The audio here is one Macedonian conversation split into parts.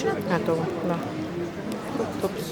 вече? Тоа, да. Топс.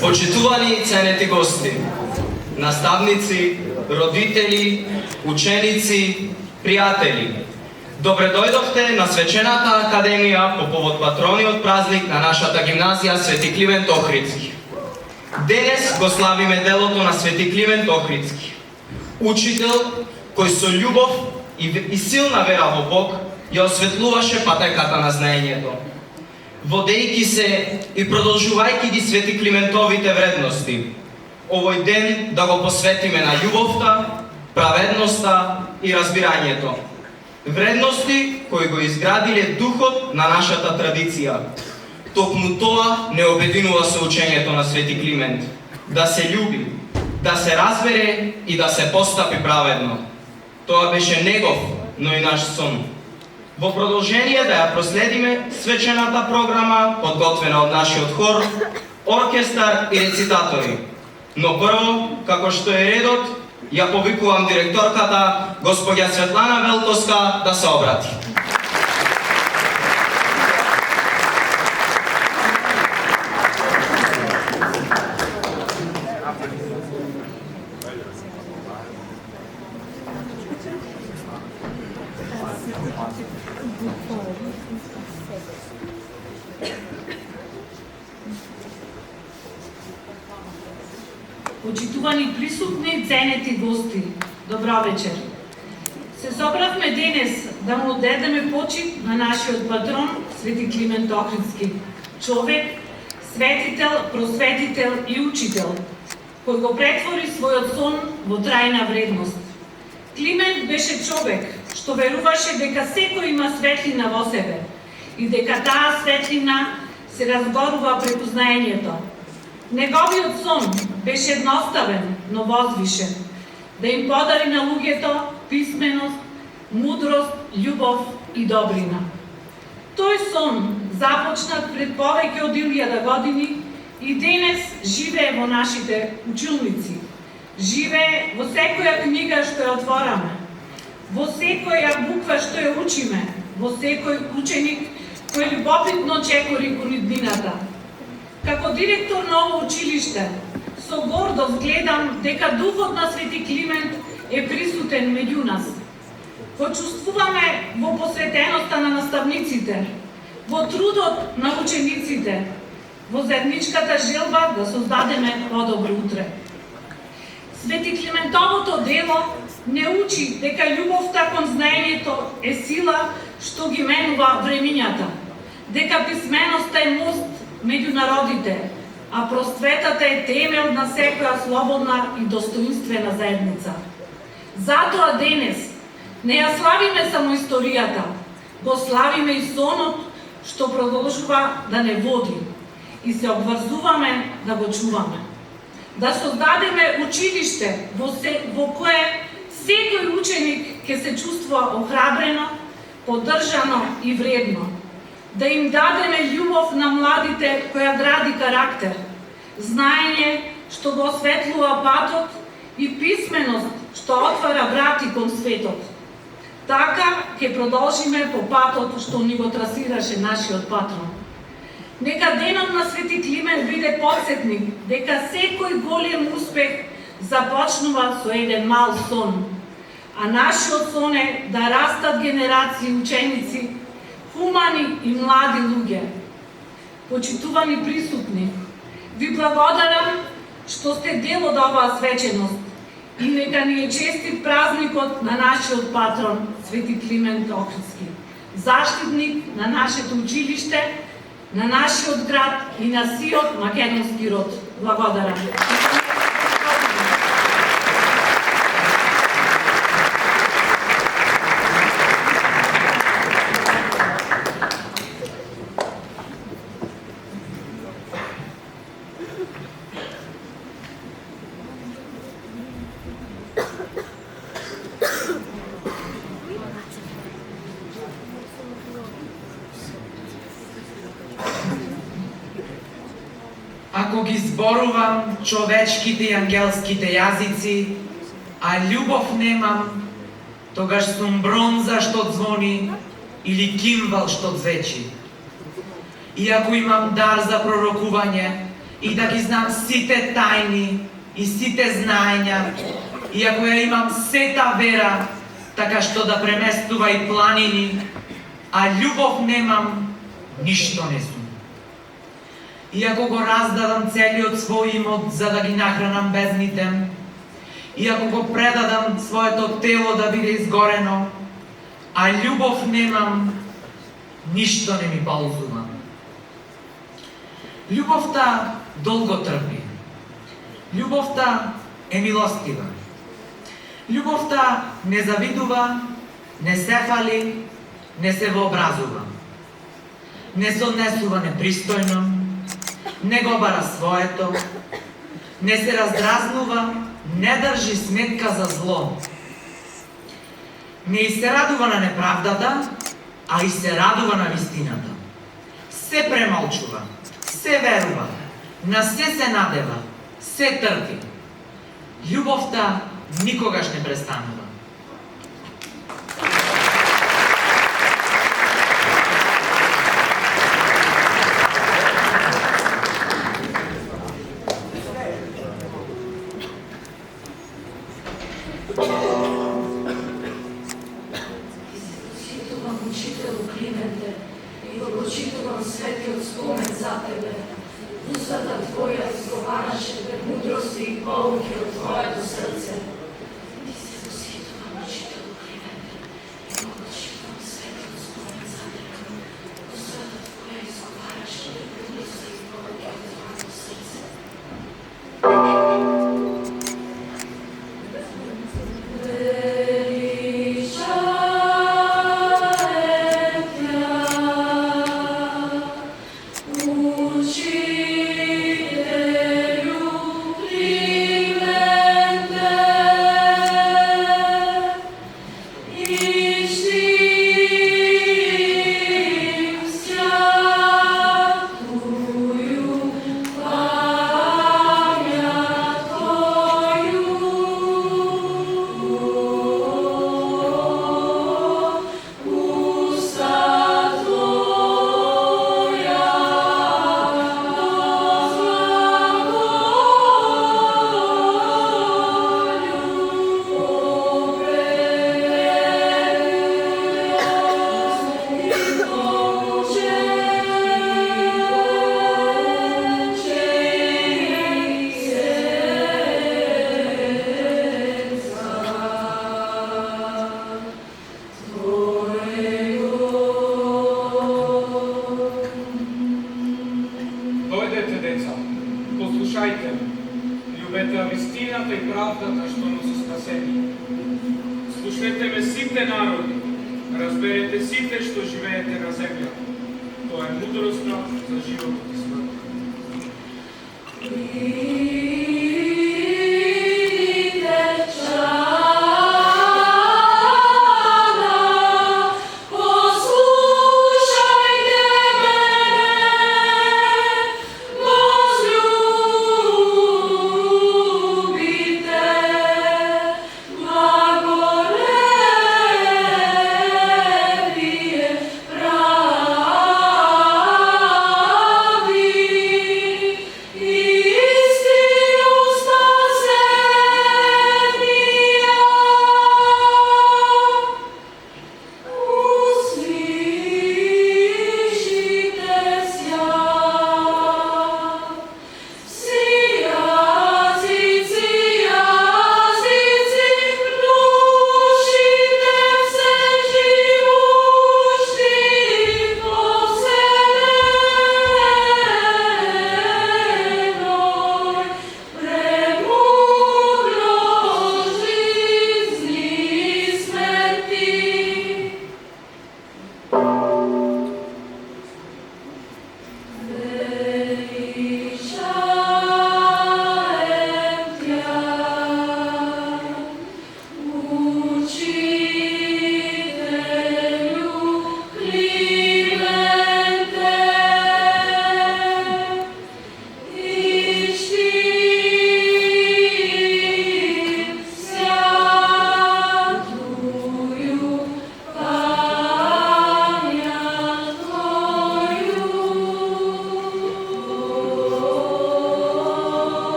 Почитувани ценети гости, наставници, родители, ученици, пријатели, добре дојдовте на Свечената академија по повод патрониот празник на нашата гимназија Свети Климент Охридски. Денес го славиме делото на Свети Климент Охридски, учител кој со љубов и силна вера во Бог ја осветлуваше патеката на знаењето. Водејќи се и продолжувајќи ги Свети Климентовите вредности, овој ден да го посветиме на љубовта, праведноста и разбирањето. Вредности кои го изградиле духот на нашата традиција. Токму тоа не обединува со учењето на Свети Климент. Да се љуби, да се разбере и да се постапи праведно. Тоа беше негов, но и наш сон. Во продолжение да ја проследиме свечената програма, подготвена од нашиот хор, оркестар и рецитатори. Но прво, како што е редот, ја повикувам директорката, госпоѓа Светлана Велковска, да се обрати. Почитувани присутни, ценети гости, добро вечер. Се собравме денес да му оддадеме почит на нашиот патрон Свети Климент Охридски, човек, светител, просветител и учител, кој го претвори својот сон во трајна вредност. Климент беше човек што веруваше дека секој има светлина во себе и дека таа светлина се разгорува преку знаењето. Неговиот сон беше едноставен, но возвишен, да им подари на луѓето писменост, мудрост, љубов и добрина. Тој сон започнат пред повеќе од 1000 години и денес живее во нашите училници. Живее во секоја книга што ја отвораме, во секоја буква што ја учиме, во секој ученик кој любопитно чекори кон иднината. Како директор на ово училиште, со гордост гледам дека духот на Свети Климент е присутен меѓу нас. Почувствуваме во посветеноста на наставниците, во трудот на учениците, во заедничката желба да создадеме подобро утре. Свети Климентовото дело не учи дека љубовта кон знаењето е сила што ги менува времињата, дека писменоста е мост меѓу народите, а просветата е темел на секоја слободна и достоинствена заедница. Затоа денес не ја славиме само историјата, го славиме и сонот што продолжува да не води и се обврзуваме да го чуваме. Да создадеме училиште во кое секој ученик ќе се чувствува охрабрено, поддржано и вредно. Да им дадеме љубов на младите која гради карактер, знаење што го осветлува патот и писменост што отвара врати кон светот. Така ќе продолжиме по патот што ни го трасираше нашиот патрон. Нека денот на Свети Климент биде потсетник дека секој голем успех започнува со еден мал сон, а нашиот сон е да растат генерации ученици, хумани и млади луѓе. Почитувани присутни, ви благодарам што сте дел од оваа свеченост и нека ни е честит празникот на нашиот патрон Свети Климент Охридски, заштитник на нашето училиште, на нашиот град и на сиот македонски род. Благодарам. Ако ги зборувам човечките и ангелските јазици, а љубов немам, тогаш сум бронза што звони или кимвал што звечи. И ако имам дар за пророкување и да ги знам сите тајни и сите знаења, и ако ја имам сета вера, така што да преместува и планини, а љубов немам, ништо не сум. И ако го раздадам целиот свој имот за да ги нахранам безните, и ако го предадам своето тело да биде изгорено, а љубов немам, ништо не ми ползува. Љубовта долго трпи. Љубовта е милостива. Љубовта не завидува, не се фали, не се вообразува. Не се однесува непристојно, не го бара своето, не се раздразнува, не држи сметка за зло. Не се радува на неправдата, а и се радува на вистината. Се премолчува, се верува, на се надева, се трпи. Љубовта никогаш не престанува. Учителу Клименте, и го почитувам светиот спомен за тебе. Устата твоја изговараше премудрости и поуки од твоето срце. Ти се восхитувам, учителу Клименте, и го почитувам светиот спомен за тебе. Устата твоја изговараше премудрости и поуки од твоето срце. Учителю Клименте, Дојдете, деца, послушајте, љубете вистината и правдата што носи спасение. Слушнете ме сите народи, разберете сите што живеете на земјата. Тоа е мудроста за животот и смртта.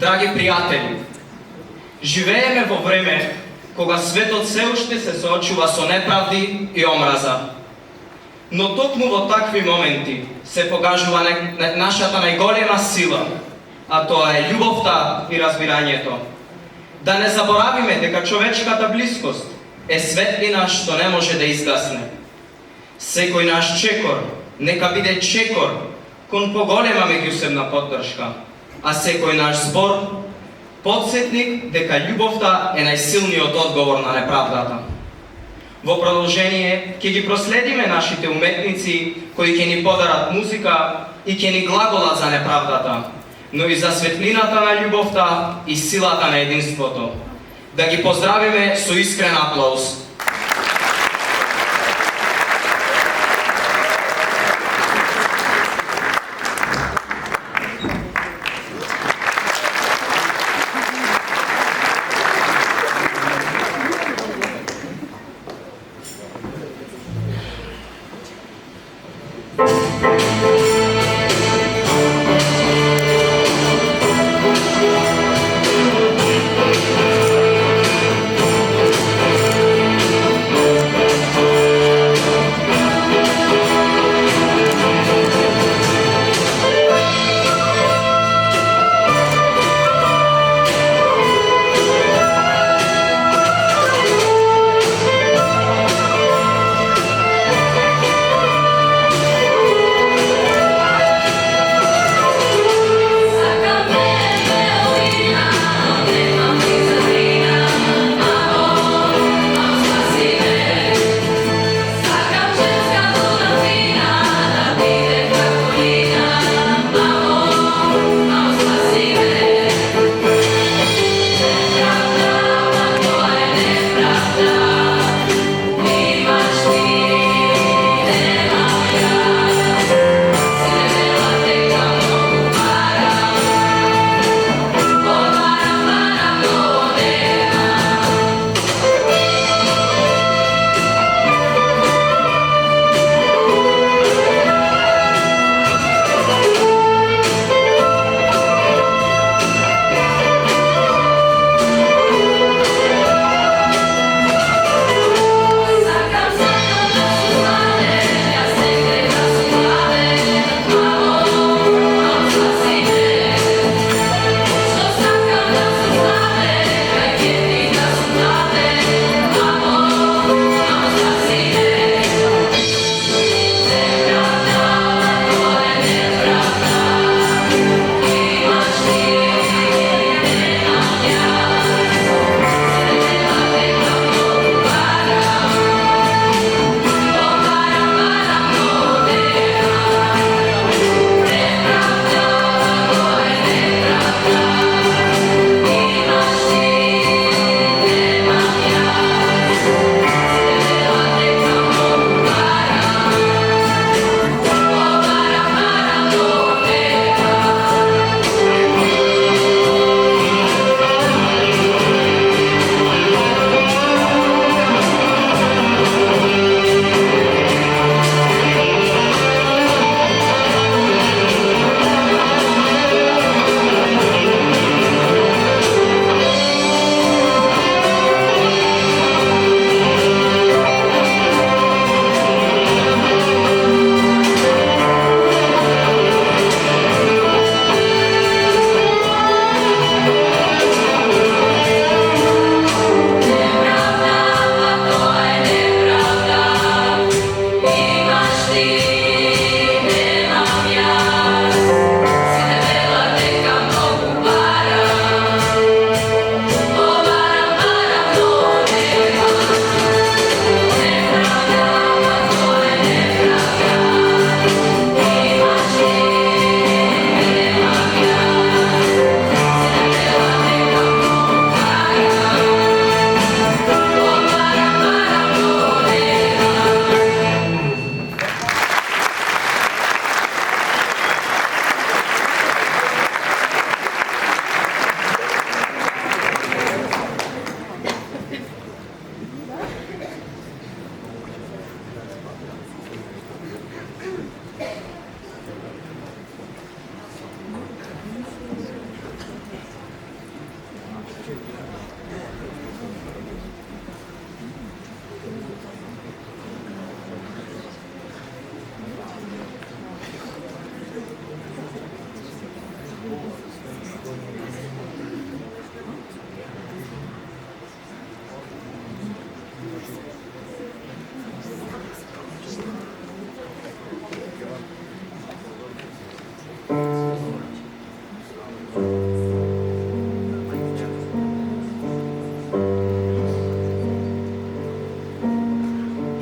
Драги пријатели, живееме во време кога светот се уште се соочува со неправди и омраза. Но токму во такви моменти се покажува нашата најголема сила, а тоа е љубовта и разбирањето. Да не заборавиме дека човечката блискост е светлина што не може да изгасне. Секој наш чекор нека биде чекор кон поголема меѓусебна поддршка, а секој наш збор подсетник дека љубовта е најсилниот одговор на неправдата. Во продолжение ќе ги проследиме нашите уметници кои ќе ни подарат музика и ќе ни глаголат за неправдата, но и за светлината на љубовта и силата на единството. Да ги поздравиме со искрен аплауз.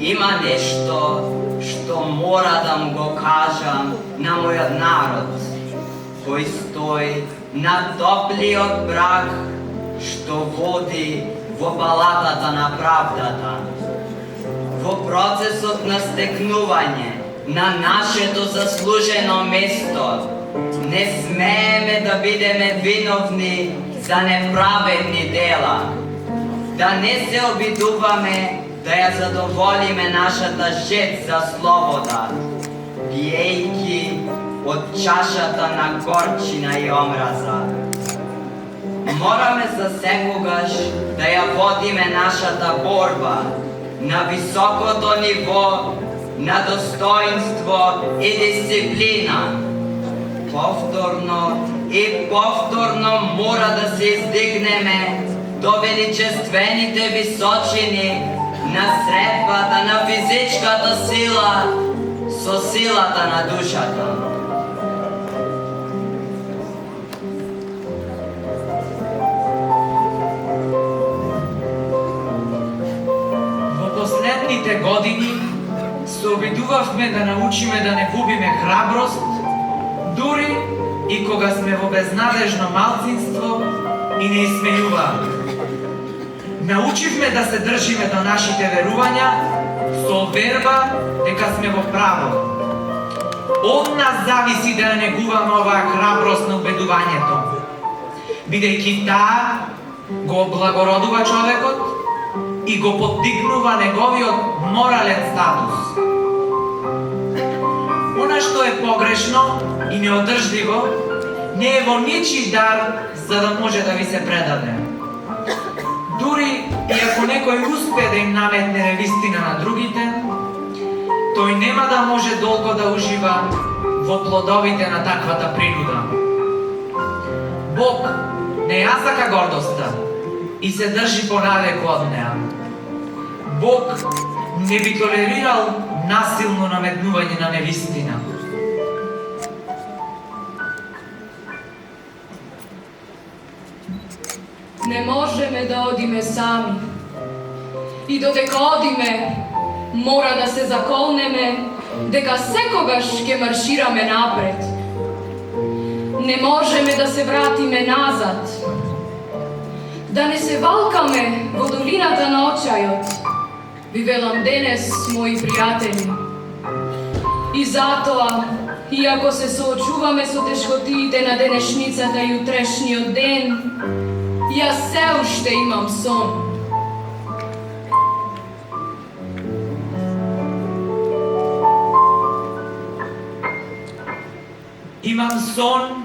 Има нешто што мора да му го кажам на мојот народ, кој стои на топлиот брак што води во палатата на правдата. Во процесот на стекнување на нашето заслужено место не смееме да бидеме виновни за неправедни дела, да не се обидуваме да ја задоволиме нашата жет за слобода, пиејќи од чашата на горчина и омраза. Мораме за секогаш да ја водиме нашата борба на високото ниво на достоинство и дисциплина. Повторно и повторно мора да се издигнеме до величествените височини на средбата на физичката сила со силата на душата. Во последните години се обидувавме да научиме да не губиме храброст, дури и кога сме во безнадежно малцинство и не исмејуваме. Научивме да се држиме до нашите верувања со верба дека сме во право. Од нас зависи да не губаме оваа храброст на убедувањето, бидејќи таа го облагородува човекот и го поттикнува неговиот морален статус. Она што е погрешно и неодржливо не е во ничи дар за да може да ви се предаде. Дури и ако некој успе да им наметне невистина на другите, тој нема да може долго да ужива во плодовите на таквата принуда. Бог не ја сака гордоста и се држи поналеку од неа. Бог не би толерирал насилно наметнување на невистина. Не можеме да одиме сами. И додека одиме, мора да се заколнеме дека секогаш ќе маршираме напред. Не можеме да се вратиме назад. Да не се валкаме во долината на очајот. Ви велам денес, мои пријатели. И затоа, иако се соочуваме со тешкотиите на денешницата и утрешниот ден, јас се уште имам сон. Имам сон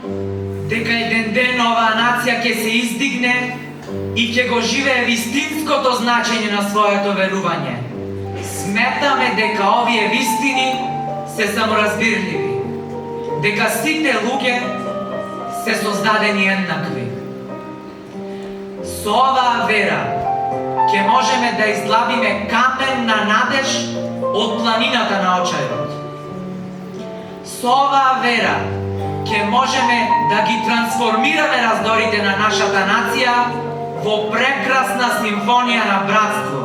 дека еден ден оваа нација ќе се издигне и ќе го живее вистинското значење на своето верување. Сметаме дека овие вистини се саморазбирливи, дека сите луѓе се создадени еднакви. Со оваа вера ќе можеме да излабиме камен на надеж од планината на очајот. Со оваа вера ќе можеме да ги трансформираме раздорите на нашата нација во прекрасна симфонија на братство.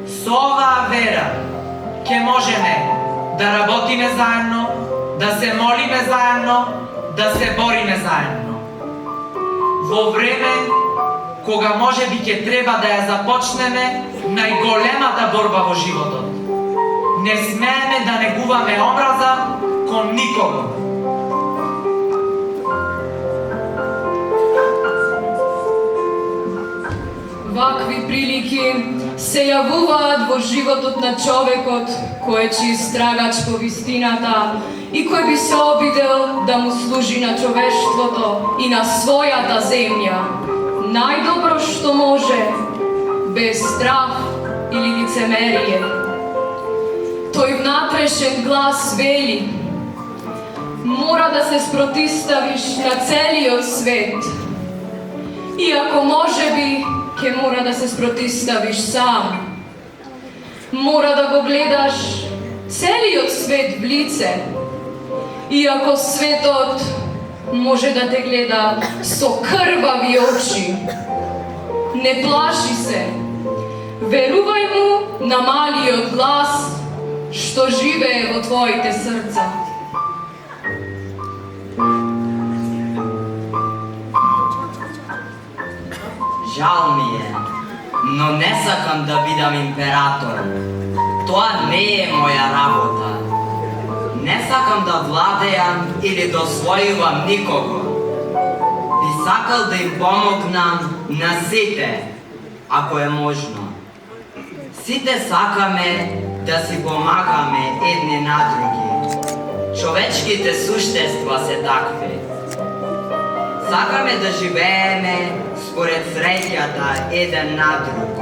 Со оваа вера ќе можеме да работиме заедно, да се молиме заедно, да се бориме заедно. Во време кога можеби ќе треба да ја започнеме најголемата борба во животот. Не смееме да негуваме омраза кон никого. Вакви прилики се јавуваат во животот на човекот кој е чист трагач по вистината и кој би се обидел да му служи на човештвото и на својата земја најдобро што може, без страх или лицемерие. Тој внатрешен глас вели: мора да се спротиставиш на целиот свет. Иако можеби ќе мора да се спротиставиш сам. Мора да го гледаш целиот свет в лице. Иако светот може да те гледа со крвави очи. Не плаши се. Верувај му на малиот глас што живее во твоите срца. Жал ми е, но не сакам да бидам император. Тоа не е моја работа. Не сакам да владеам или да освојувам никого. Би сакал да им помогнам на сите, ако е можно. Сите сакаме да си помагаме едни на други. Човечките суштества се такви. Сакаме да живееме според среќата еден на друг,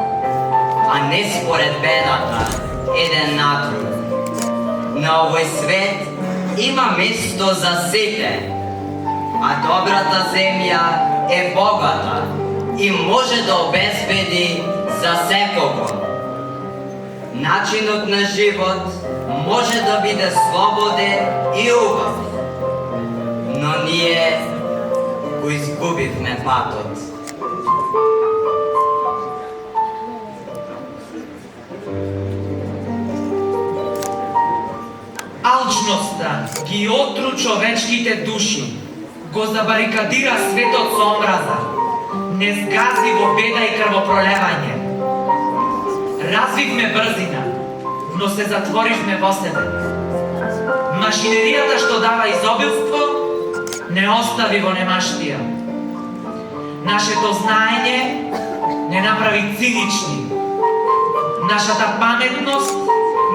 а не според бедата еден на друг. На овој свет има место за сите, а добрата земја е богата и може да обезбеди за секого. Начинот на живот може да биде слободен и убав, но ние го изгубивме патот. Алчноста ги отру човечките души, го забарикадира светот со омраза, не згази во беда и крвопролевање. Развивме брзина, но се затворивме во себе. Машинеријата што дава изобилство, не остави во немаштија. Нашето знаење не направи цинични. Нашата паметност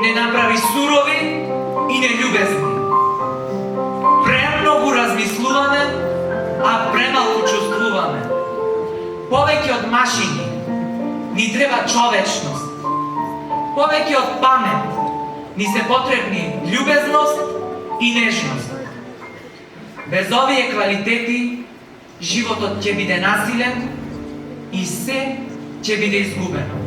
не направи сурови и нељубезни. Премногу размислуваме, а премалку чувствуваме. Повеќе од машини ни треба човечност. Повеќе од памет ни се потребни љубезност и нежност. Без овие квалитети животот ќе биде насилен и се ќе биде изгубено.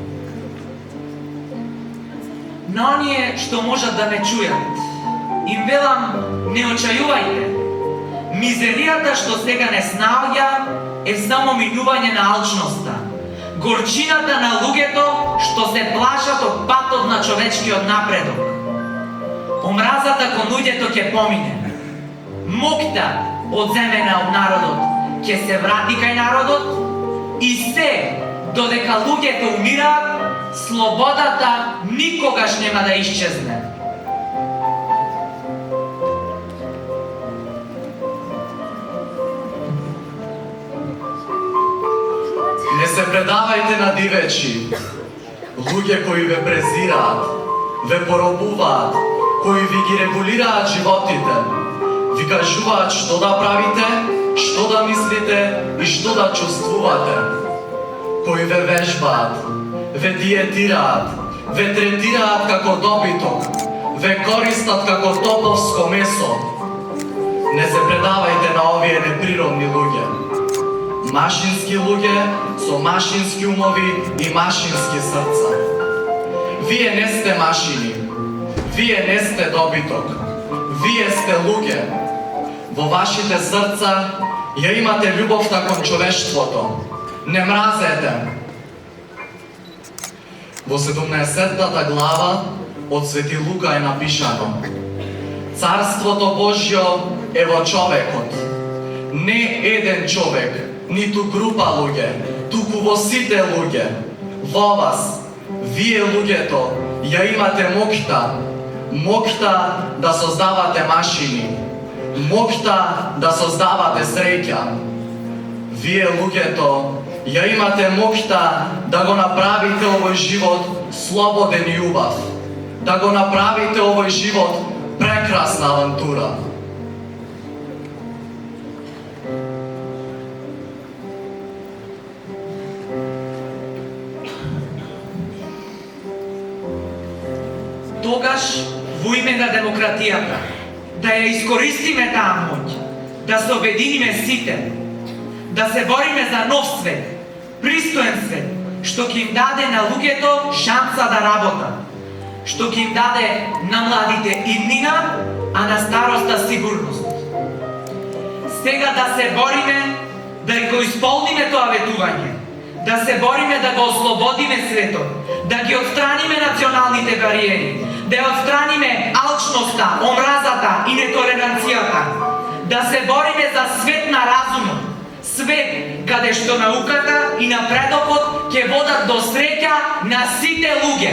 На оние што можат да ме чујат, им велам, не очајувајте. Мизеријата што сега не снаоѓа е само минување на алчноста. Горчината на луѓето што се плашат од патот на човечкиот напредок. Омразата кон луѓето ќе помине. Мокта одземена од народот ќе се врати кај народот и се додека луѓето умираат, слободата никогаш нема да исчезне. Не се предавајте на дивечи, луѓе кои ве презираат, ве поробуваат, кои ви ги регулираат животите, ви кажуваат што да правите, што да мислите и што да чувствувате, кои ве вежбаат, ве диетираат, ве третираат како добиток, ве користат како топовско месо. Не се предавајте на овие неприродни луѓе. Машински луѓе со машински умови и машински срца. Вие не сте машини, вие не сте добиток, вие сте луѓе. Во вашите срца ја имате љубовта кон човештвото. Не мразете. Во 17-та глава од Свети Лука е напишано: Царството Божјо е во човекот. Не еден човек, ниту група луѓе, туку во сите луѓе. Во вас, вие луѓето, ја имате мокта да создавате машини, мокта да создавате среќа. Вие луѓето, ја имате мокта да го направите овој живот слободен и убав, да го направите овој живот прекрасна авантура. Тогаш, во име на демократијата, да ја искористиме таа моќ, да се обединиме сите, да се бориме за нов свет, пристоен свет, што ќе им даде на луѓето шанса да работат, што ќе им даде на младите иднина, а на староста сигурност. Сега да се бориме да го исполниме тоа ветување, да се бориме да го ослободиме светот, да ги отстраниме националните бариери, да ја отстраниме алчноста, омразата и нетолеранцијата, да се бориме за свет на разумот, свет каде што науката и напредокот ќе водат до среќа на сите луѓе.